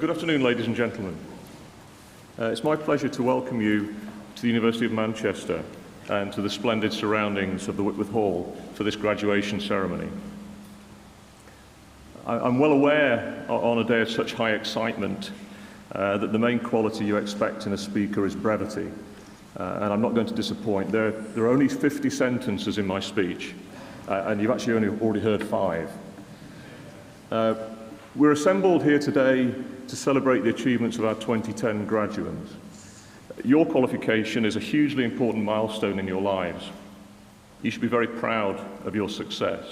Good afternoon, ladies and gentlemen. It's my pleasure to welcome you to the University of Manchester and to the splendid surroundings of the Whitworth Hall for this graduation ceremony. I'm well aware on a day of such high excitement that the main quality you expect in a speaker is brevity, and I'm not going to disappoint. There are only 50 sentences in my speech, and you've actually already heard 5. We're assembled here today to celebrate the achievements of our 2010 graduates. Your qualification is a hugely important milestone in your lives. You should be very proud of your success.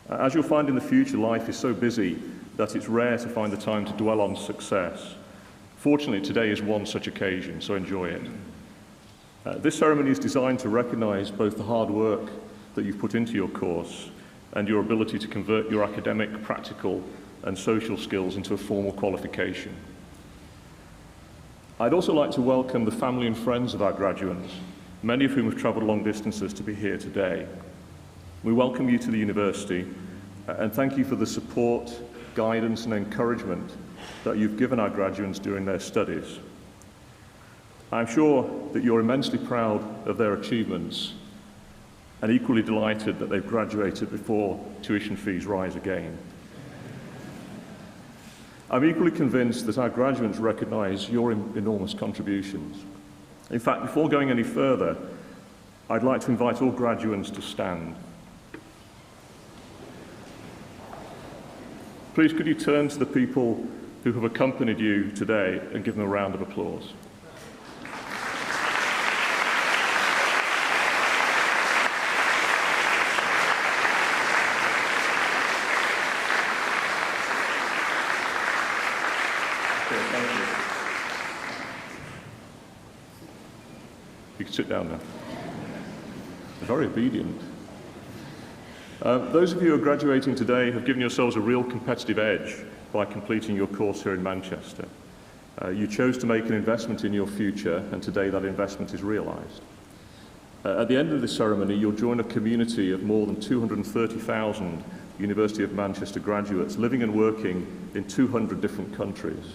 As you'll find in the future, life is so busy that it's rare to find the time to dwell on success. Fortunately, today is one such occasion, so enjoy it. This ceremony is designed to recognize both the hard work that you've put into your course and your ability to convert your academic, practical, and social skills into a formal qualification. I'd also like to welcome the family and friends of our graduates, many of whom have travelled long distances to be here today. We welcome you to the university and thank you for the support, guidance and encouragement that you've given our graduates during their studies. I'm sure that you're immensely proud of their achievements and equally delighted that they've graduated before tuition fees rise again. I'm equally convinced that our graduates recognise your enormous contributions. In fact, before going any further, I'd like to invite all graduates to stand. Please could you turn to the people who have accompanied you today and give them a round of applause. You can sit down now. Very obedient. Those of you who are graduating today have given yourselves a real competitive edge by completing your course here in Manchester. You chose to make an investment in your future, and today that investment is realised. At the end of this ceremony, you'll join a community of more than 230,000 University of Manchester graduates living and working in 200 different countries.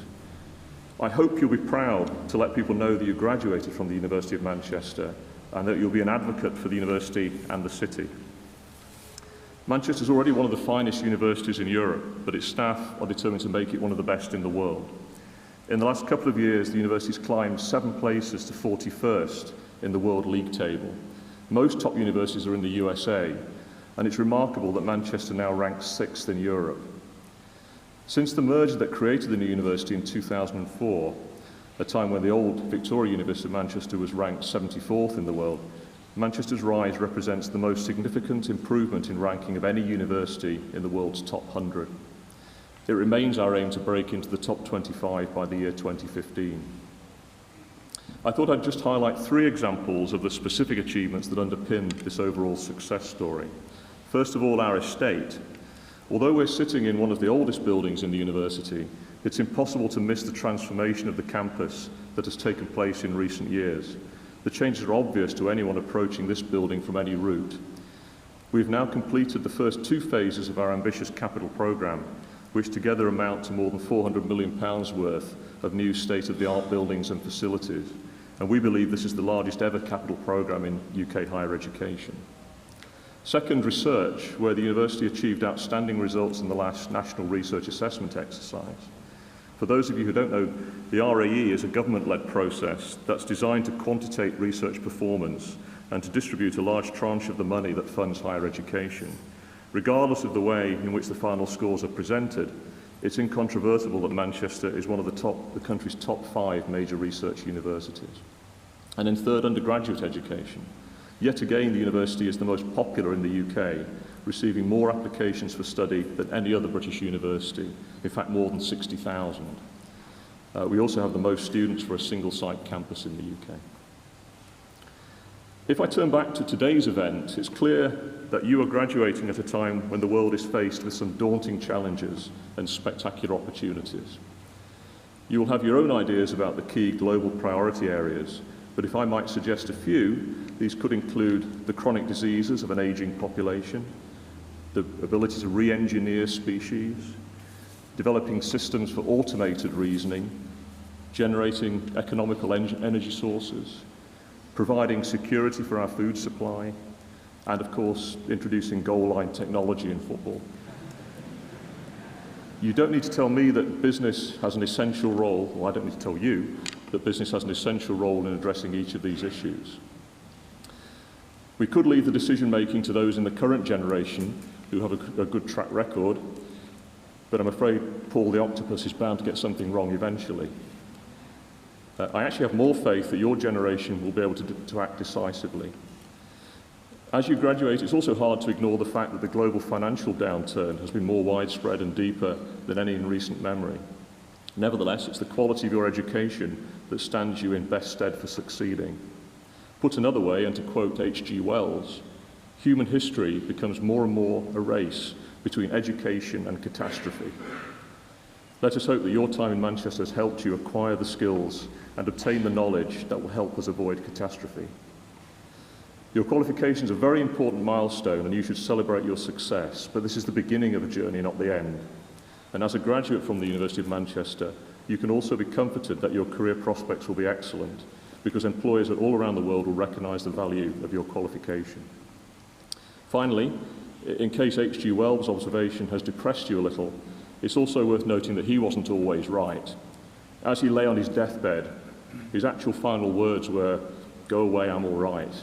I hope you'll be proud to let people know that you graduated from the University of Manchester and that you'll be an advocate for the university and the city. Manchester is already one of the finest universities in Europe, but its staff are determined to make it one of the best in the world. In the last couple of years, the university's climbed 7 places to 41st in the World League table. Most top universities are in the USA, and it's remarkable that Manchester now ranks 6th in Europe. Since the merger that created the new university in 2004, a time when the old Victoria University of Manchester was ranked 74th in the world, Manchester's rise represents the most significant improvement in ranking of any university in the world's top 100. It remains our aim to break into the top 25 by the year 2015. I thought I'd just highlight 3 examples of the specific achievements that underpin this overall success story. First of all, our estate. Although we're sitting in one of the oldest buildings in the university, it's impossible to miss the transformation of the campus that has taken place in recent years. The changes are obvious to anyone approaching this building from any route. We've now completed the first 2 phases of our ambitious capital programme, which together amount to more than £400 million worth of new state-of-the-art buildings and facilities. And we believe this is the largest ever capital programme in UK higher education. Second, research, where the university achieved outstanding results in the last National Research Assessment exercise. For those of you who don't know, the RAE is a government-led process that's designed to quantitate research performance and to distribute a large tranche of the money that funds higher education. Regardless of the way in which the final scores are presented, it's incontrovertible that Manchester is one of the country's top 5 major research universities. And in third, undergraduate education. Yet again, the university is the most popular in the UK, receiving more applications for study than any other British university, in fact more than 60,000. We also have the most students for a single-site campus in the UK. If I turn back to today's event, it's clear that you are graduating at a time when the world is faced with some daunting challenges and spectacular opportunities. You will have your own ideas about the key global priority areas, but if I might suggest a few, these could include the chronic diseases of an ageing population, the ability to re-engineer species, developing systems for automated reasoning, generating economical energy sources, providing security for our food supply, and of course, introducing goal line technology in football. You don't need to tell me that business has an essential role, or I don't need to tell you that business has an essential role in addressing each of these issues. We could leave the decision-making to those in the current generation who have a good track record, but I'm afraid Paul the Octopus is bound to get something wrong eventually. I actually have more faith that your generation will be able to act decisively. As you graduate, it's also hard to ignore the fact that the global financial downturn has been more widespread and deeper than any in recent memory. Nevertheless, it's the quality of your education that stands you in best stead for succeeding. Put another way, and to quote H.G. Wells, human history becomes more and more a race between education and catastrophe. Let us hope that your time in Manchester has helped you acquire the skills and obtain the knowledge that will help us avoid catastrophe. Your qualifications are a very important milestone and you should celebrate your success, but this is the beginning of a journey, not the end. And as a graduate from the University of Manchester, you can also be comforted that your career prospects will be excellent because employers all around the world will recognise the value of your qualification. Finally, in case H.G. Wells' observation has depressed you a little, it's also worth noting that he wasn't always right. As he lay on his deathbed, his actual final words were, "Go away, I'm all right."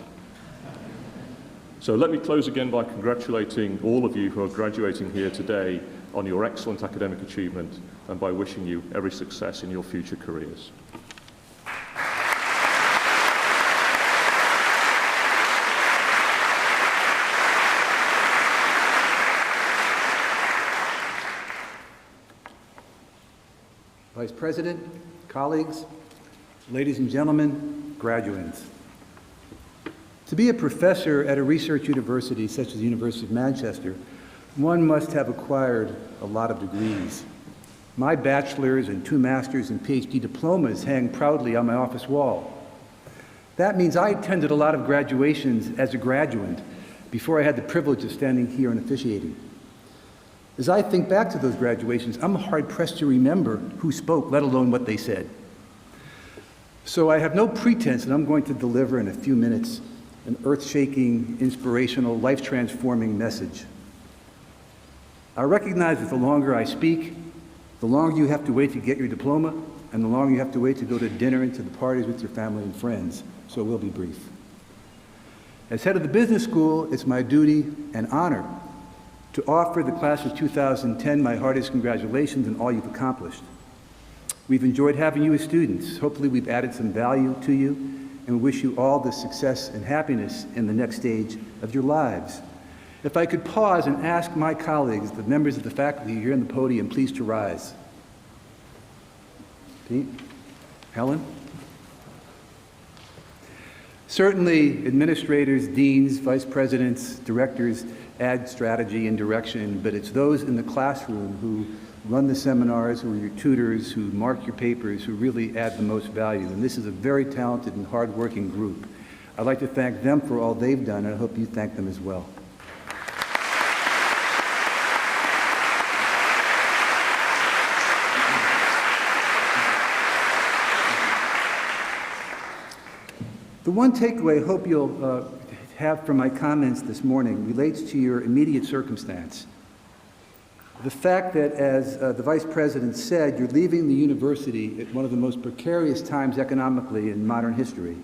So let me close again by congratulating all of you who are graduating here today on your excellent academic achievement and by wishing you every success in your future careers. Vice President, colleagues, ladies and gentlemen, graduates. To be a professor at a research university such as the University of Manchester, one must have acquired a lot of degrees. My bachelor's and 2 master's and PhD diplomas hang proudly on my office wall. That means I attended a lot of graduations as a graduate before I had the privilege of standing here and officiating. As I think back to those graduations, I'm hard-pressed to remember who spoke, let alone what they said. So I have no pretense that I'm going to deliver in a few minutes an earth-shaking, inspirational, life-transforming message. I recognize that the longer I speak, the longer you have to wait to get your diploma, and the longer you have to wait to go to dinner and to the parties with your family and friends, so we'll be brief. As head of the business school, it's my duty and honor to offer the class of 2010 my heartiest congratulations on all you've accomplished. We've enjoyed having you as students. Hopefully we've added some value to you, and we wish you all the success and happiness in the next stage of your lives. If I could pause and ask my colleagues, the members of the faculty here on the podium, please to rise. Pete? Helen? Certainly, administrators, deans, vice presidents, directors add strategy and direction, but it's those in the classroom who run the seminars, who are your tutors, who mark your papers, who really add the most value. And this is a very talented and hardworking group. I'd like to thank them for all they've done, and I hope you thank them as well. The one takeaway I hope you'll have from my comments this morning relates to your immediate circumstance. The fact that, as the Vice President said, you're leaving the university at one of the most precarious times economically in modern history.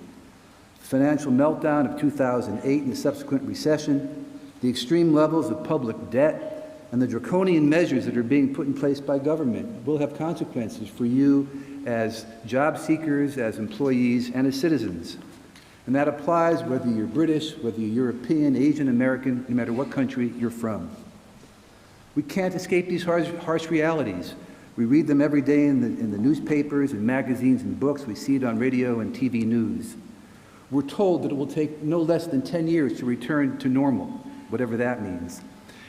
The financial meltdown of 2008 and the subsequent recession, the extreme levels of public debt, and the draconian measures that are being put in place by government will have consequences for you as job seekers, as employees, and as citizens. And that applies whether you're British, whether you're European, Asian American, no matter what country you're from. We can't escape these harsh realities. We read them every day in the newspapers and magazines and books. We see it on radio and TV news. We're told that it will take no less than 10 years to return to normal, whatever that means,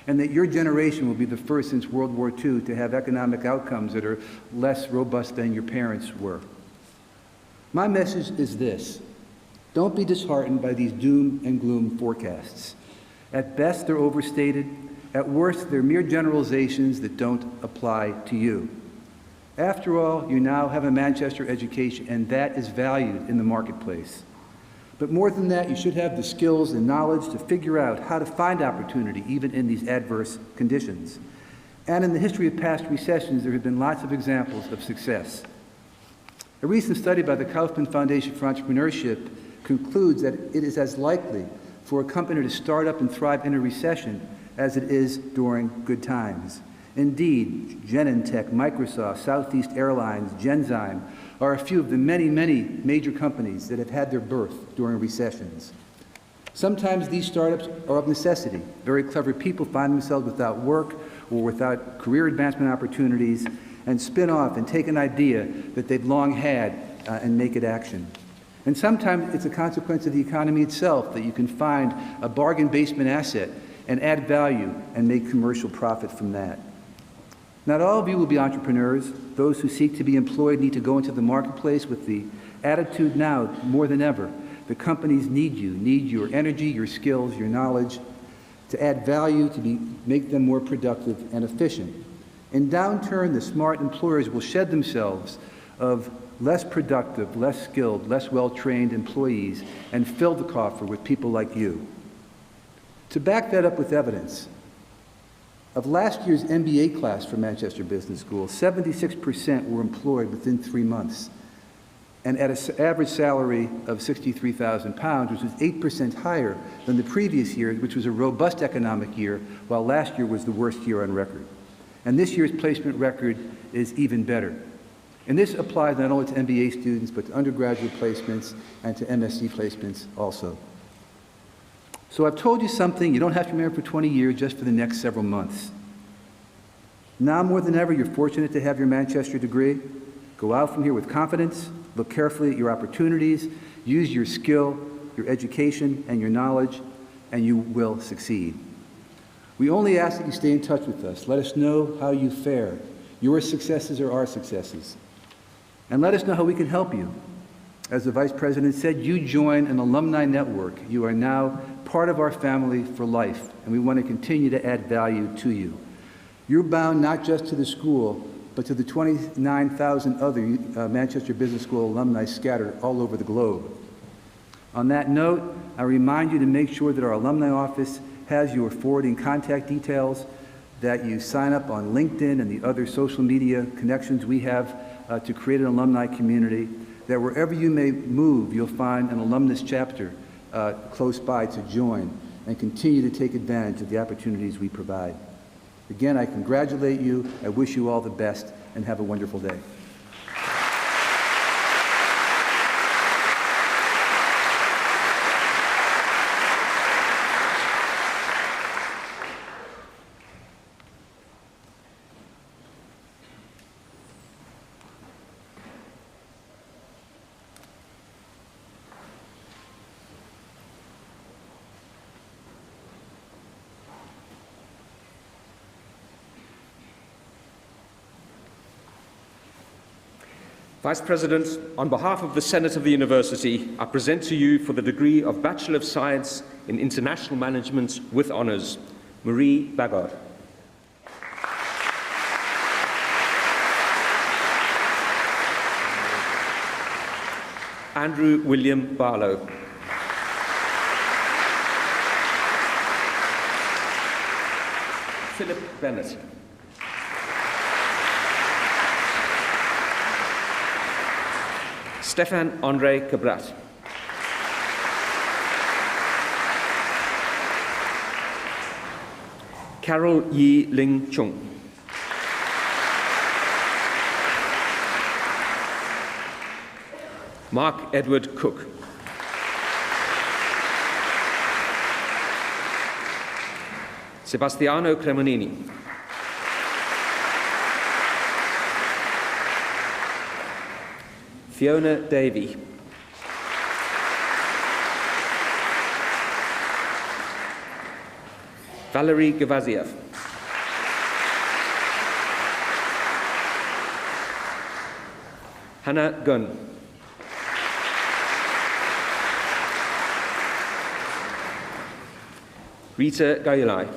and that your generation will be the first since World War II to have economic outcomes that are less robust than your parents were. My message is this: don't be disheartened by these doom and gloom forecasts. At best, they're overstated. At worst, they're mere generalizations that don't apply to you. After all, you now have a Manchester education, and that is valued in the marketplace. But more than that, you should have the skills and knowledge to figure out how to find opportunity even in these adverse conditions. And in the history of past recessions, there have been lots of examples of success. A recent study by the Kaufman Foundation for Entrepreneurship concludes that it is as likely for a company to start up and thrive in a recession as it is during good times. Indeed, Genentech, Microsoft, Southeast Airlines, Genzyme are a few of the many, many major companies that have had their birth during recessions. Sometimes these startups are of necessity. Very clever people find themselves without work or without career advancement opportunities and spin off and take an idea that they've long had and make it action. And sometimes it's a consequence of the economy itself that you can find a bargain basement asset and add value and make commercial profit from that. Not all of you will be entrepreneurs. Those who seek to be employed need to go into the marketplace with the attitude now more than ever. The companies need you, need your energy, your skills, your knowledge to add value, to make them more productive and efficient. In downturn, the smart employers will shed themselves of less productive, less skilled, less well-trained employees and fill the coffer with people like you. To back that up with evidence, of last year's MBA class for Manchester Business School, 76% were employed within 3 months, and at an average salary of £63,000, which was 8% higher than the previous year, which was a robust economic year, while last year was the worst year on record. And this year's placement record is even better. And this applies not only to MBA students, but to undergraduate placements and to MSc placements also. So I've told you something you don't have to remember for 20 years, just for the next several months. Now more than ever, you're fortunate to have your Manchester degree. Go out from here with confidence, look carefully at your opportunities, use your skill, your education, and your knowledge, and you will succeed. We only ask that you stay in touch with us. Let us know how you fare. Your successes are our successes. And let us know how we can help you. As the Vice President said, you join an alumni network. You are now part of our family for life, and we want to continue to add value to you. You're bound not just to the school, but to the 29,000 other Manchester Business School alumni scattered all over the globe. On that note, I remind you to make sure that our alumni office has your forwarding contact details, that you sign up on LinkedIn and the other social media connections we have to create an alumni community, that wherever you may move, you'll find an alumnus chapter close by to join and continue to take advantage of the opportunities we provide. Again, I congratulate you, I wish you all the best, and have a wonderful day. Vice President, on behalf of the Senate of the University, I present to you for the degree of Bachelor of Science in International Management with Honours, Marie Bagard. Andrew William Barlow. Philip Bennett. Stefan Andre Cabrat. Carol Yi Ling Chung. Mark Edward Cook. Sebastiano Cremonini. Fiona Davey. Valerie Gavaziev. Hannah Gunn. Rita Gailai.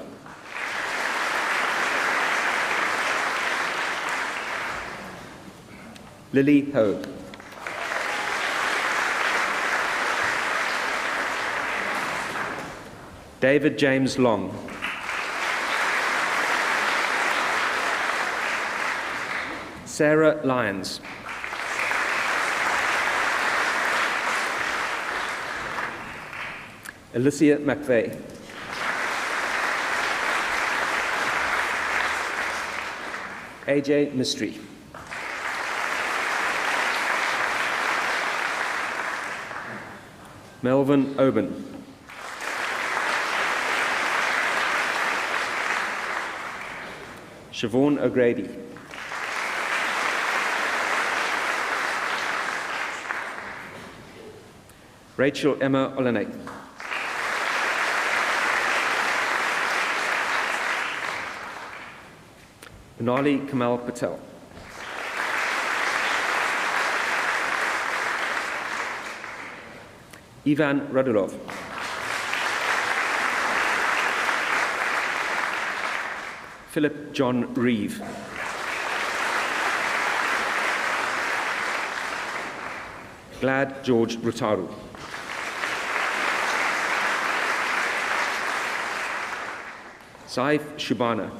Lily Ho. David James Long. Sarah Lyons. Alicia McVeigh. AJ Mystery. Melvin Oben. Siobhan O'Grady. Rachel Emma Olenek. Benali Kamal Patel. Ivan Radulov. Philip John Reeve. Glad George Rutaru. Saif Shubana.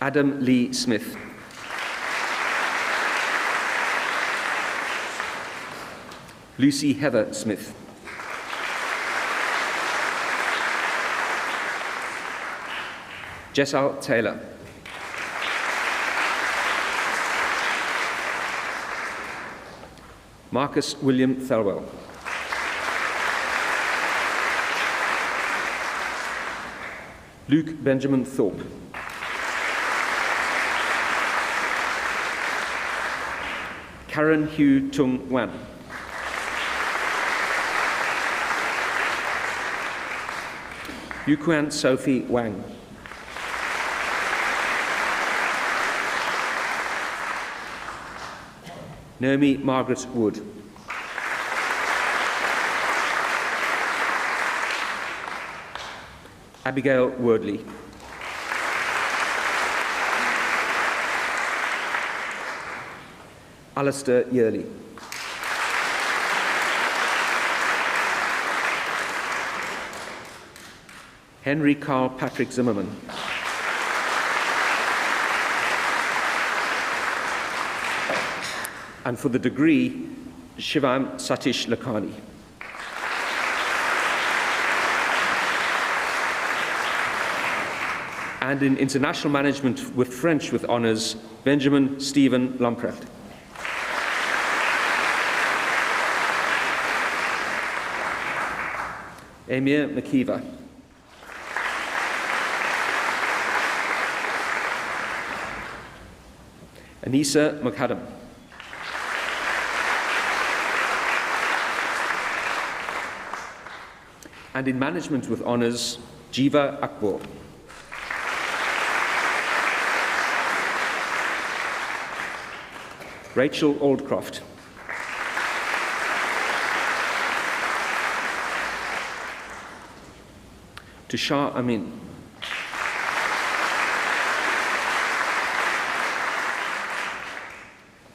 Adam Lee Smith. Lucy Heather Smith. Jessal Taylor. Marcus William Thelwell. Luke Benjamin Thorpe. Karen Hugh Tung Wan. Yuquan Sophie Wang. Naomi Margaret Wood. Abigail Wordley. Alistair Yearley. Henry Carl Patrick Zimmerman. And for the degree, Shivam Satish Lakhani. And in International Management with French with honours, Benjamin Stephen Lamprecht. Emir Makiva. Anissa McAdam. And in Management with honours, Jiva Akbor. Rachel Aldcroft. Tushar Amin.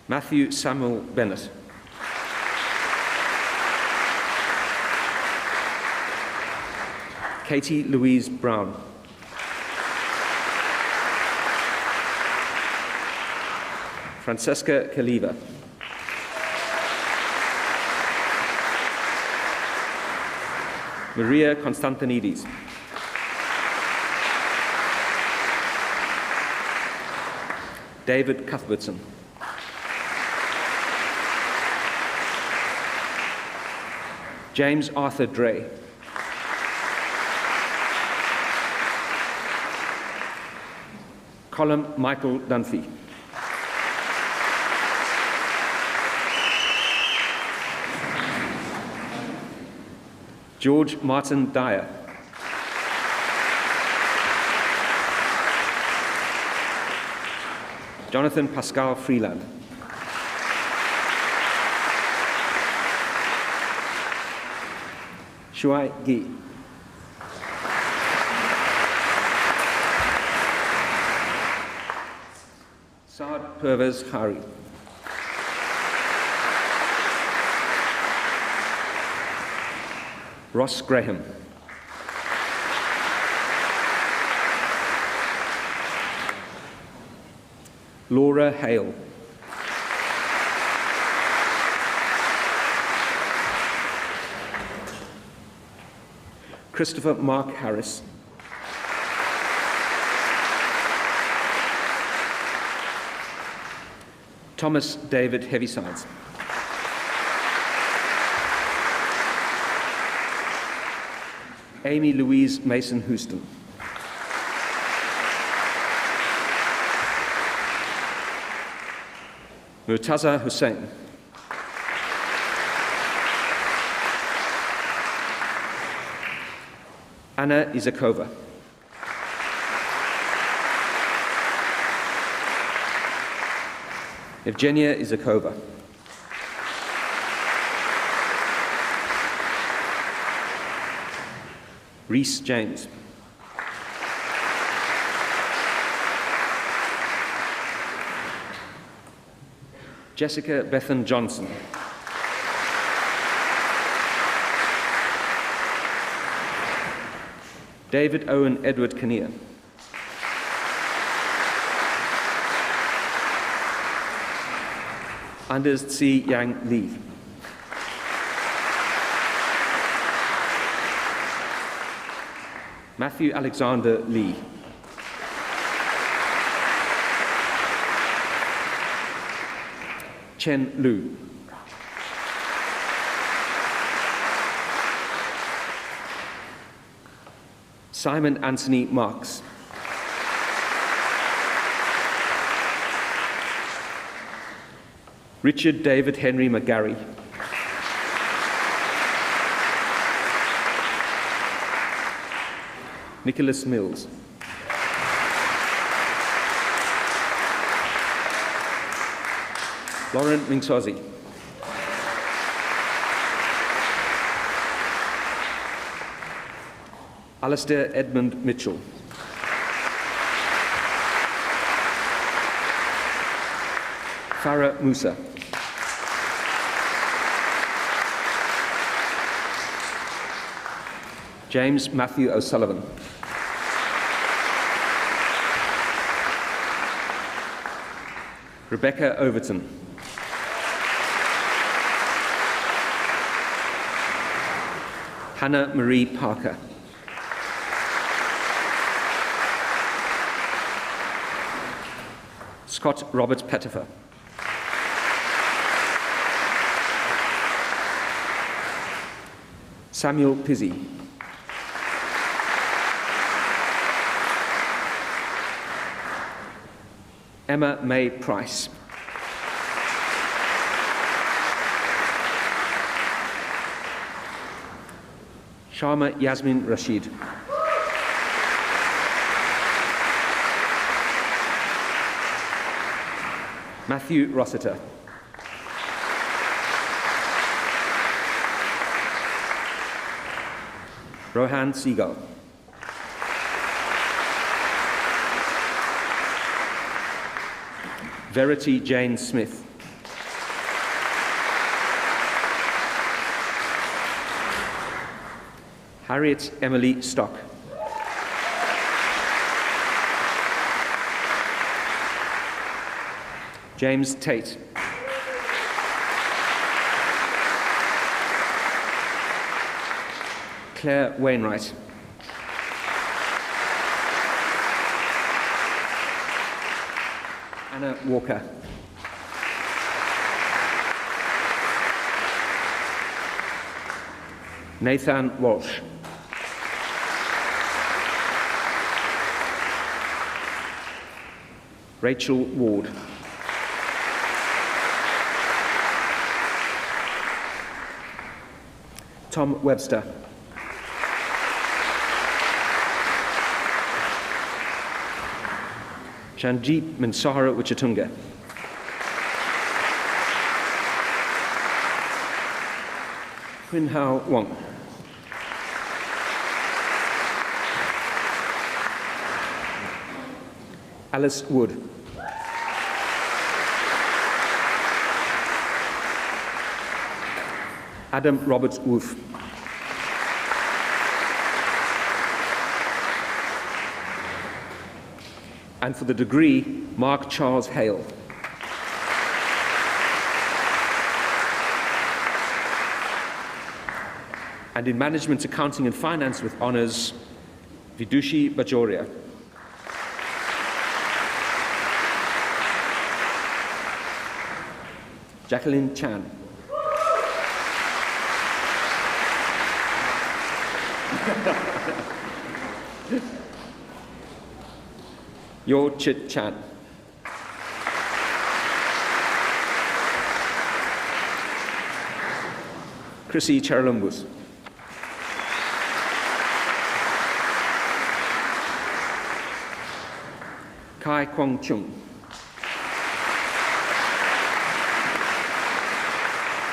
Matthew Samuel Bennett. Katie Louise Brown. Francesca Kaliva. Maria Constantinidis. David Cuthbertson. James Arthur Dre. Colin Michael Dunphy. George Martin Dyer. Jonathan Pascal Freeland. Shuai Gi. Pervez Hari. Ross Graham. Laura Hale. Christopher Mark Harris. Thomas David Heavysides. Amy Louise Mason Houston. Murtaza Hussain. Anna Izakova. Evgenia Izakova. Reese James. Jessica Bethan Johnson. David Owen Edward Kinnear. Anders Tsi Yang Lee. Matthew Alexander Lee. Chen Lu. Simon Anthony Marks. Richard David Henry McGarry. Nicholas Mills. Lauren Mingsozi. Alistair Edmund Mitchell. Farah Musa. James Matthew O'Sullivan. Rebecca Overton. Hannah Marie Parker. Scott Robert Pettifer. Samuel Pizzi. Emma May Price. Sharma Yasmin Rashid. Matthew Rossiter. Rohan Seagull. Verity Jane Smith. Harriet Emily Stock. James Tate. Claire Wainwright. Anna Walker. Nathan Walsh. Rachel Ward. Tom Webster. Janjeep Minsahara Wichatunga. Quinn Hao Wong. Alice Wood. Adam Robert Wolf. And for the degree, Mark Charles Hale. And in Management, Accounting and Finance with honours, Vidushi Bajoria. Jacqueline Chan. Yo Chit Chan. Chrissy Charalumbus. Kai Kwong Chung.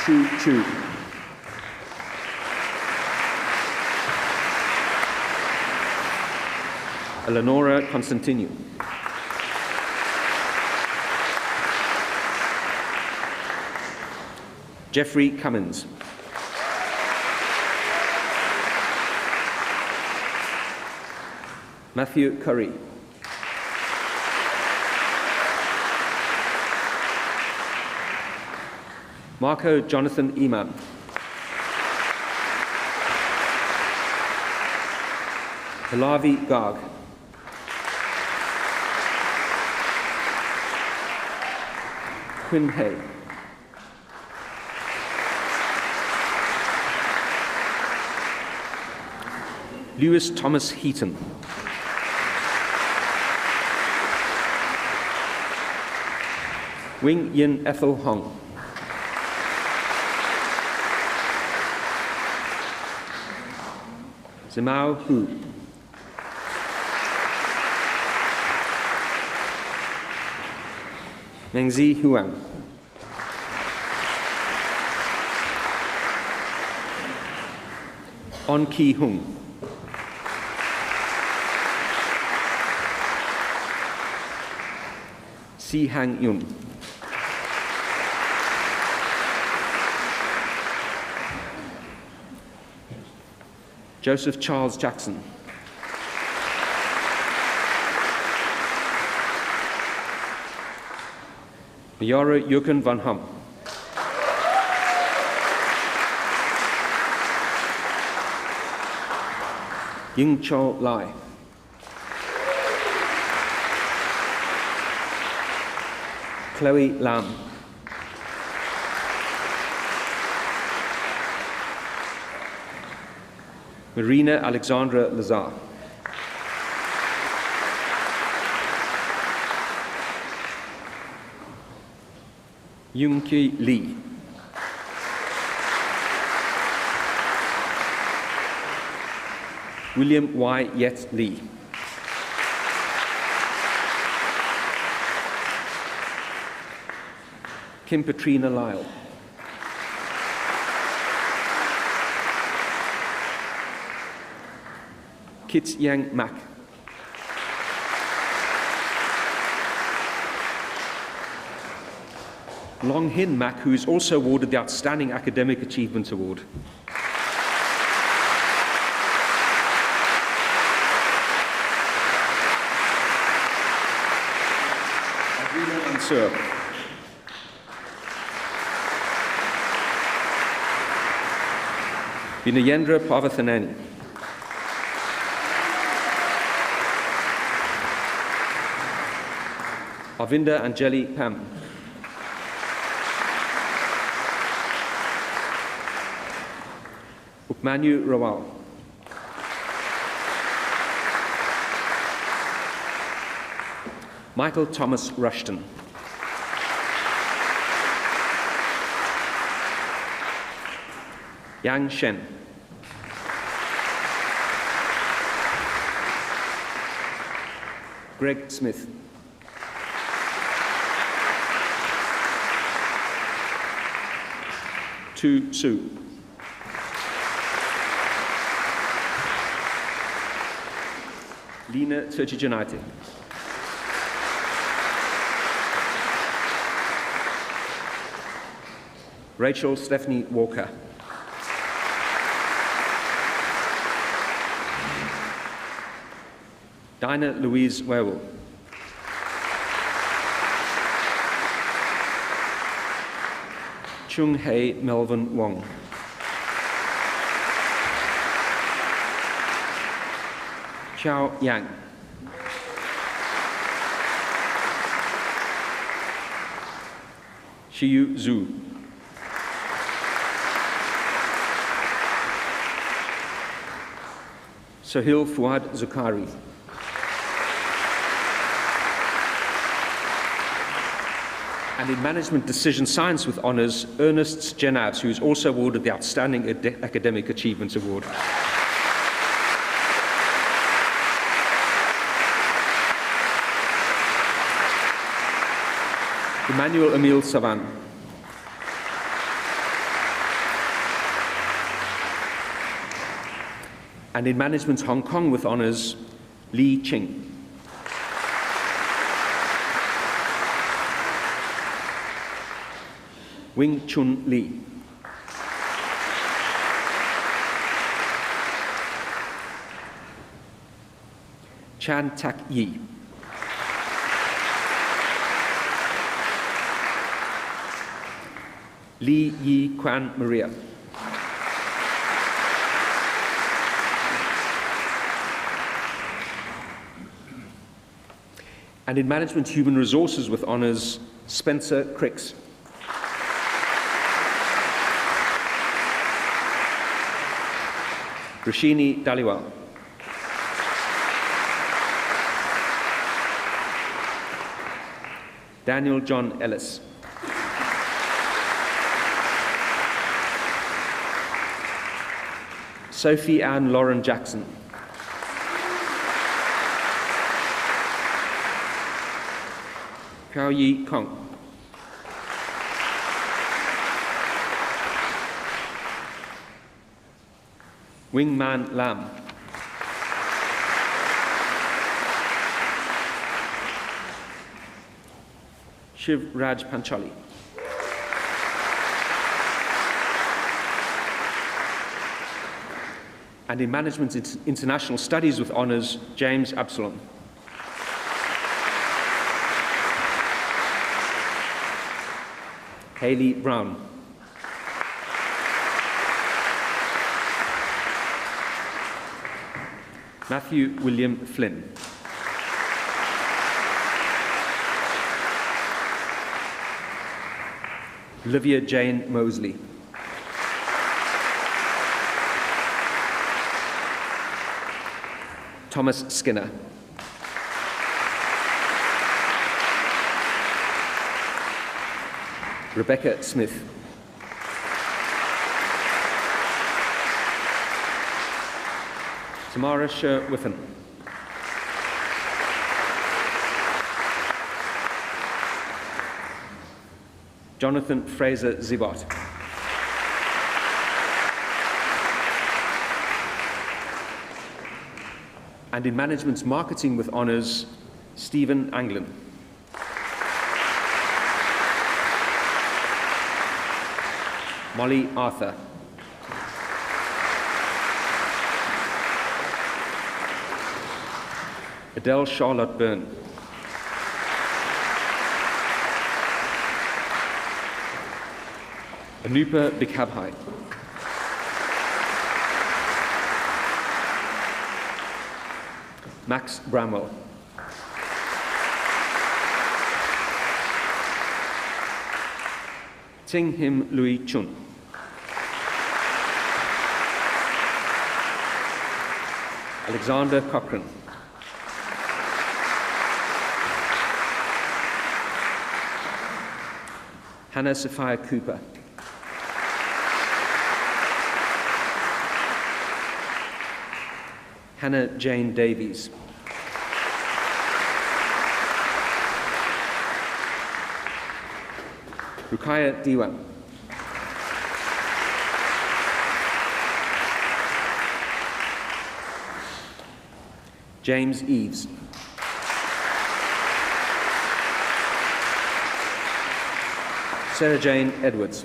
Chu Chu. Eleonora Constantinu. Jeffrey Cummins. Matthew Curry. Marco Jonathan Eman. Hilavi Garg. Quinn Hay. Lewis Thomas Heaton. Wing Yin Ethel Hong. Zimao Hu. Mengzi Huang. On Ki Hung. Si Hang Yun. Joseph Charles Jackson. Miara Jurgen van Hum. Ying Cho Lai. Chloe Lam. Marina Alexandra Lazar. Yung Ki Lee. William Y. Yet Lee. Kim Patrina Lyle. Kit Yang Mak. Long Hin Mak, who is also awarded the Outstanding Academic Achievement Award. Adrina Mansur. Vinayendra Parvathanani. Arvinda Anjali Pam. Upmanu Rawal. Michael Thomas Rushton. Yang Shen. Greg Smith. Tu Su. Lina Terchijanite. Rachel Stephanie Walker. Dinah Louise Wewell. Chung Hei Melvin Wong. Xiao Yang. Shiyu Zhu. Sahil Fuad Zukhari. And in Management Decision Science with Honours, Ernest Jenavs, who is also awarded the Outstanding Academic Achievements Award. Emmanuel Emile Savan. And in Management Hong Kong with Honours, Li Ching. Wing Chun Lee. Chan Tak Yi. Lee Yi Kwan Maria. And in Management Human Resources with Honours, Spencer Cricks. Rashini Dhaliwal. Daniel John Ellis. Sophie Ann Lauren Jackson. Piao Yi Kong. Wingman Lam. Shiv Raj Panchali. And in Management International Studies with Honours, James Absalom. Hayley Brown. Matthew William Flynn. Olivia Jane Mosley. Thomas Skinner. Rebecca Smith. Tamara Sher-Whiffen. Jonathan Fraser Zibot. And in Management Marketing with Honours, Stephen Anglin. Molly Arthur. Adele Charlotte Byrne. Anupa Bikhabhai. Max Bramwell. Ting Him Louis Chun. Alexander Cochran. Hannah Sophia Cooper. Hannah Jane Davies. Rukaya Diwan. James Eves. Sarah Jane Edwards.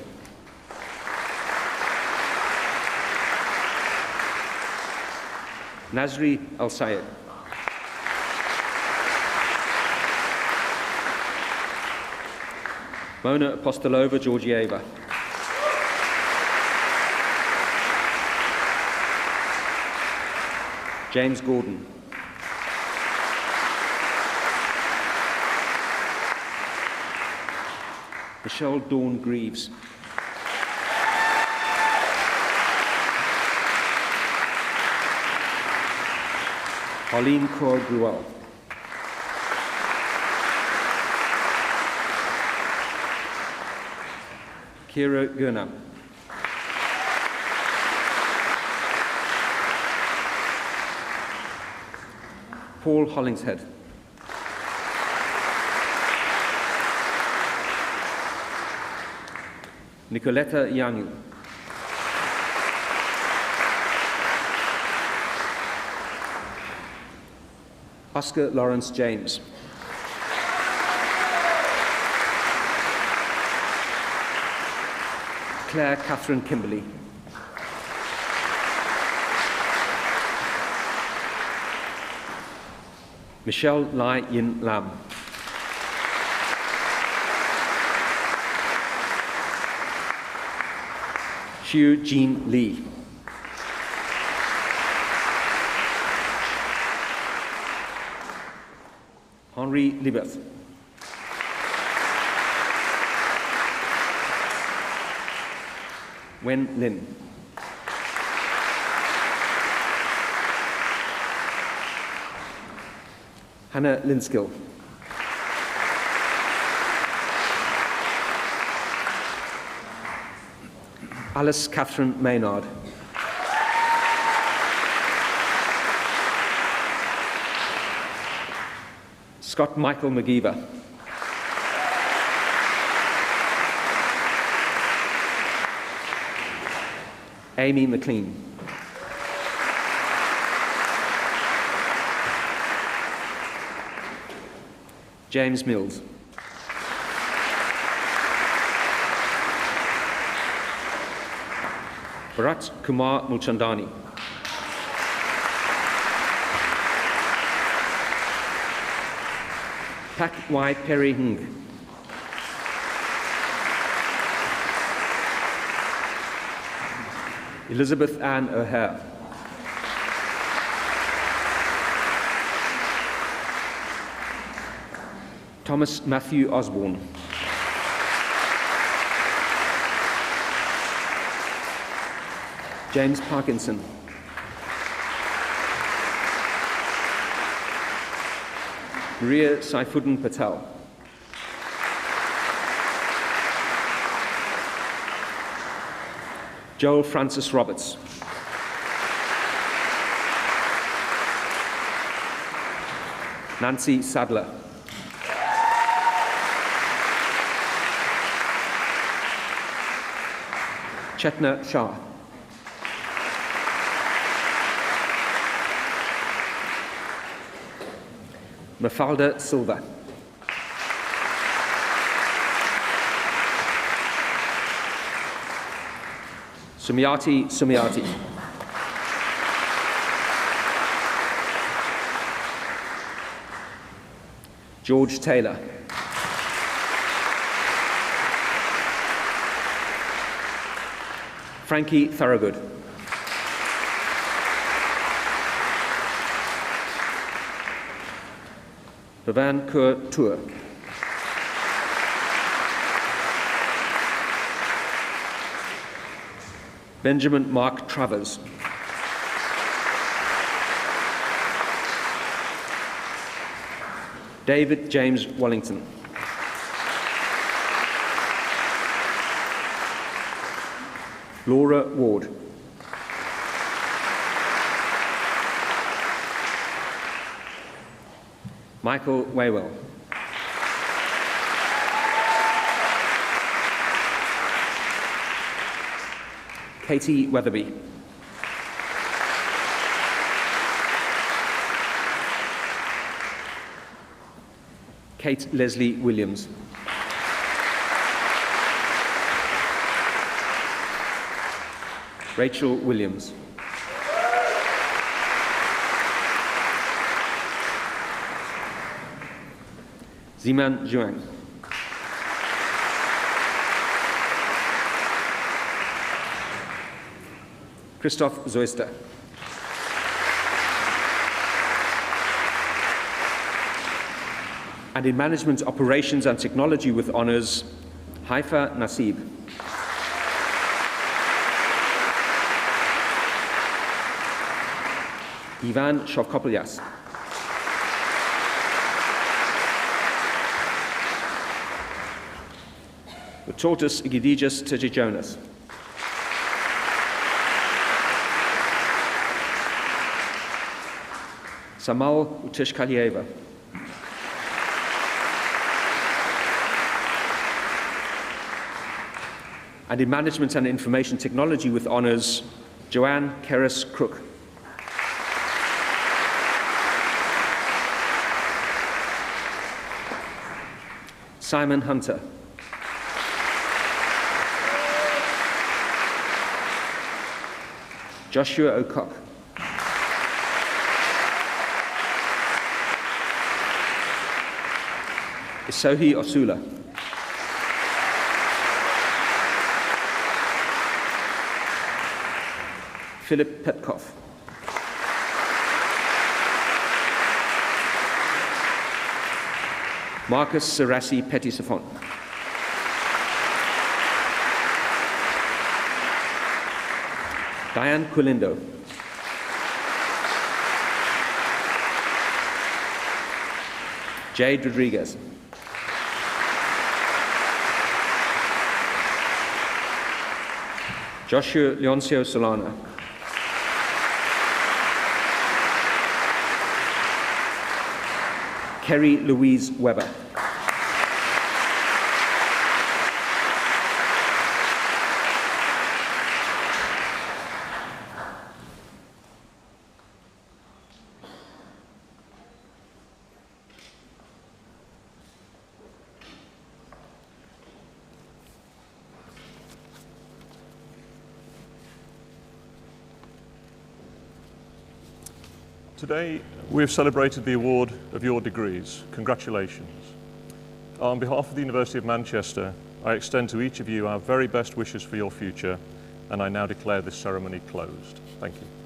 Nazri Al-Sayed. Mona Apostolova Georgieva. James Gordon. Michelle Dawn Greaves. Arlene Kaur Gruel. Kira Gurnam. Paul Hollingshead. Nicoletta Yangu. Oscar Lawrence James. Claire Catherine Kimberley. Michelle Lai Yin Lam. Xiu Jean Lee. Henri Libeth. Wen Lin. Hannah Linskill. Alice Catherine Maynard. Scott Michael McGeever. Amy McLean. James Mills. Bharat Kumar Mulchandani. Pak Y. Perry Hng. Elizabeth Ann O'Hare. Thomas Matthew Osborne. James Parkinson. Maria Saifuddin Patel. Joel Francis Roberts. Nancy Sadler. Chetna Shah. Mafalda Silva. Sumiati. George Taylor. Frankie Thorogood. Bhavan Kaur Tour. Benjamin Mark Travers. David James Wellington. Laura Ward. Michael Waywell. Katie Weatherby. Kate Leslie Williams. Rachel Williams. Ziman Zhuang. Christoph Soester. And in Management Operations and Technology with honors, Haifa Nasib. Ivan Shovkopoulias. Tortis Egidijus Tejijonas. Samal Utishkalieva. And in Management and Information Technology with honors, Joanne Keres Crook. Simon Hunter. Joshua O'Cock. Isohi Osula. Philip Petkov. Marcus Sarassi Pettisafon. Diane Quilindo. Jade Rodriguez. Joshua Leoncio Solana. Kerry Louise Weber. Today, we have celebrated the award of your degrees. Congratulations. On behalf of the University of Manchester, I extend to each of you our very best wishes for your future, and I now declare this ceremony closed. Thank you.